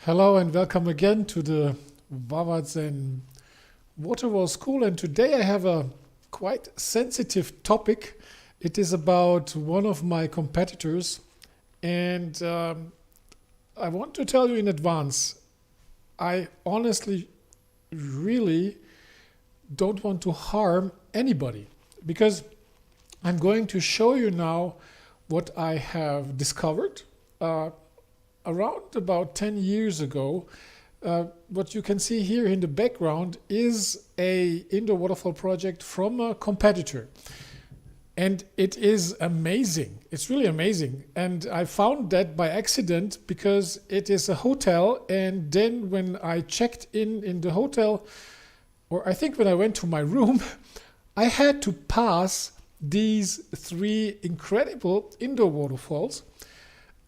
Hello and welcome again to the Wawazen Waterwall School, and today I have a quite sensitive topic. It is about one of my competitors, and I want to tell you in advance, I honestly really don't want to harm anybody, because I'm going to show you now what I have discovered. Around about 10 years ago, what you can see here in the background is a indoor waterfall project from a competitor. And it is amazing. It's really amazing. And I found that by accident because it is a hotel. And then when I checked in the hotel, or I think when I went to my room, I had to pass these three incredible indoor waterfalls.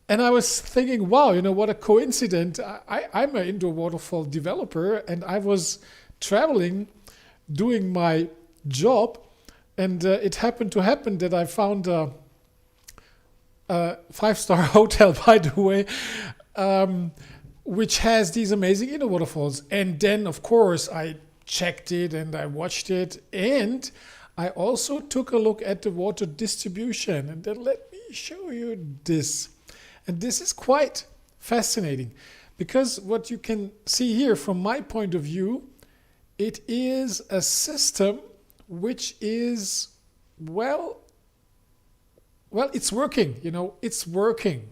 And I was thinking, wow, what a coincidence. I'm an indoor waterfall developer, and I was traveling, doing my job, and it happened to happen that I found a five-star hotel, by the way, which has these amazing indoor waterfalls. And then, of course, I checked it and I watched it, and I also took a look at the water distribution. And then let me show you this. And this is quite fascinating because what you can see here from my point of view, it is a system which is, well, it's working, it's working.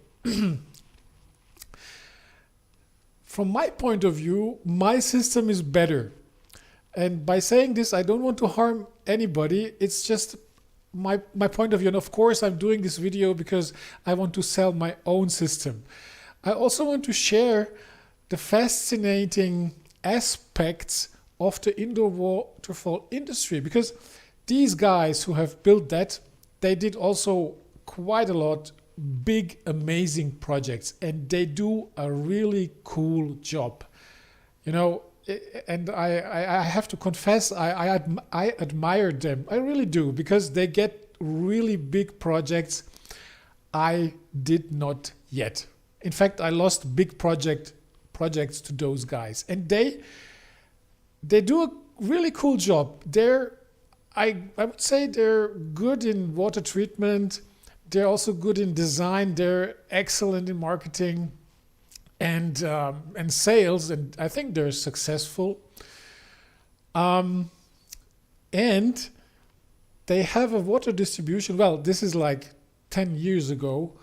From my point of view, my system is better. And by saying this, I don't want to harm anybody. It's just my point of view. And of course, I'm doing this video because I want to sell my own system. I also want to share the fascinating aspects of the indoor waterfall industry, because these guys who have built that, they did also quite a lot big, amazing projects, and they do a really cool job. And I have to confess, I admire them. I really do, because they get really big projects I did not yet. In fact, I lost big projects to those guys, and they do a really cool job. I would say they're good in water treatment. They're also good in design. They're excellent in marketing and sales, and I think they're successful. And they have a water distribution. Well, this is like 10 years ago,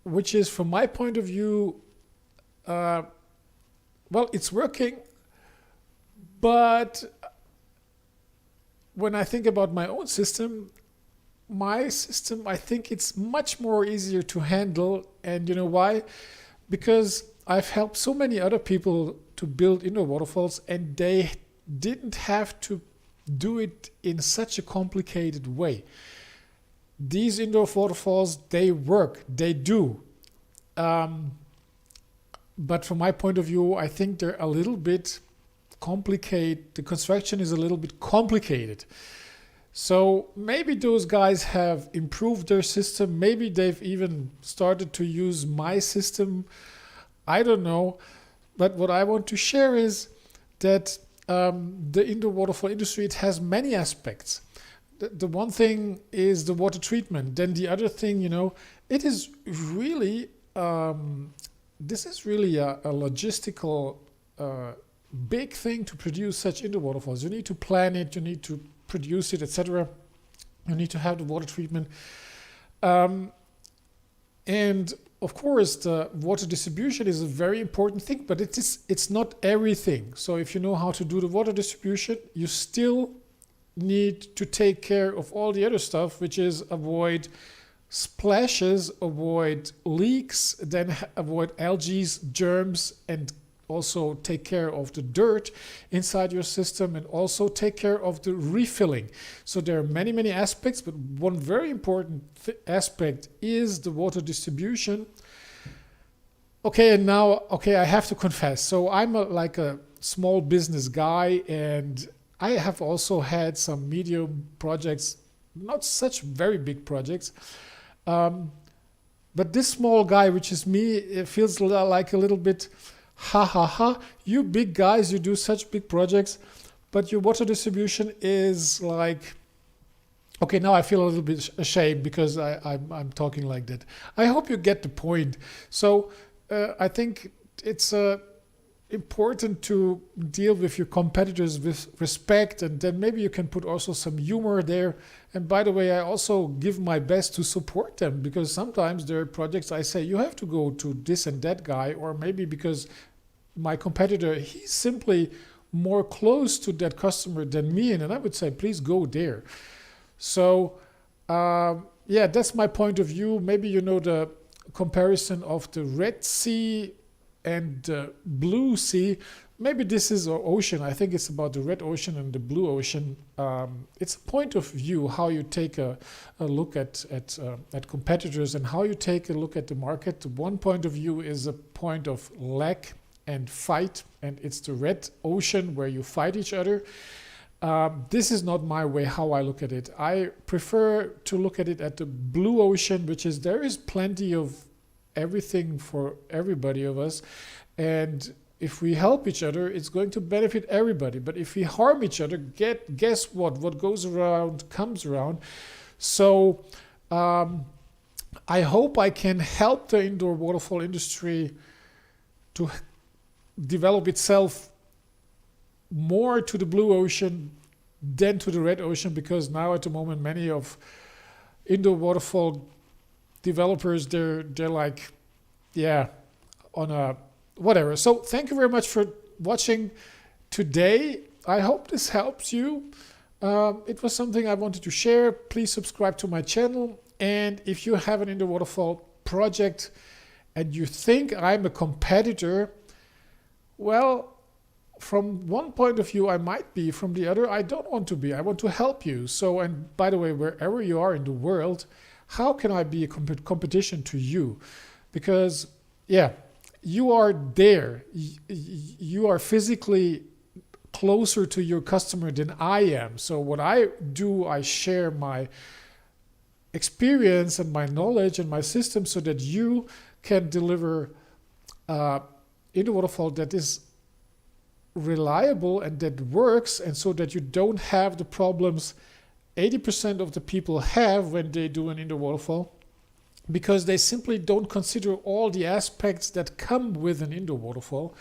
which is, from my point of view, it's working. But when I think about my own system, I think it's much more easier to handle. And you know why? Because I've helped so many other people to build indoor waterfalls, and they didn't have to do it in such a complicated way. These indoor waterfalls, they work, they do. But from my point of view, I think they're a little bit complicated. The construction is a little bit complicated. So maybe those guys have improved their system. Maybe they've even started to use my system. I don't know. But what I want to share is that the indoor waterfall industry, it has many aspects. The one thing is the water treatment. Then the other thing, it is really, this is really a logistical big thing to produce such indoor waterfalls. You need to plan it, you need to produce it, etc. You need to have the water treatment. And of course, the water distribution is a very important thing, but it's not everything. So if you know how to do the water distribution, you still need to take care of all the other stuff, which is avoid splashes, avoid leaks, then avoid algae, germs, and also take care of the dirt inside your system, and also take care of the refilling. So there are many, many aspects, but one very important aspect is the water distribution. Okay, and now, I have to confess. So I'm like a small business guy, and I have also had some medium projects, not such very big projects. But this small guy, which is me, it feels like a little bit Ha ha ha, you big guys, you do such big projects, but your water distribution is like, okay, now I feel a little bit ashamed because I'm talking like that. I hope you get the point. So I think it's important to deal with your competitors with respect, and then maybe you can put also some humor there. And by the way, I also give my best to support them, because sometimes there are projects I say you have to go to this and that guy, or maybe because my competitor, he's simply more close to that customer than me, and then I would say please go there. So yeah, that's my point of view. Maybe you know the comparison of the Red Sea and the Blue Sea. Maybe this is an ocean. I think it's about the Red Ocean and the Blue Ocean. It's a point of view how you take a look at competitors and how you take a look at the market. One point of view is a point of lack and fight, and it's the Red Ocean where you fight each other. This is not my way how I look at it. I prefer to look at it at the Blue Ocean, which is there is plenty of everything for everybody of us, and if we help each other, it's going to benefit everybody. But if we harm each other, guess what goes around comes around. So I hope I can help the indoor waterfall industry to develop itself more to the Blue Ocean than to the Red Ocean, because now at the moment many of indoor waterfall developers, they're like, yeah, on a whatever. So thank you very much for watching today. I hope this helps you. It was something I wanted to share. Please subscribe to my channel, and if you have an indoor waterfall project and you think I'm a competitor, well, from one point of view I might be, from the other I don't want to be. I want to help you. So, and by the way, wherever you are in the world, how can I be a competition to you? Because yeah, you are there. You are physically closer to your customer than I am. So what I do, I share my experience and my knowledge and my system so that you can deliver indoor waterfall that is reliable and that works, and so that you don't have the problems 80% of the people have when they do an indoor waterfall, because they simply don't consider all the aspects that come with an indoor waterfall.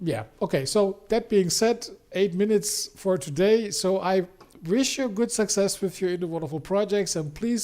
Yeah, okay, so that being said, 8 minutes for today. So I wish you good success with your indoor waterfall projects, and please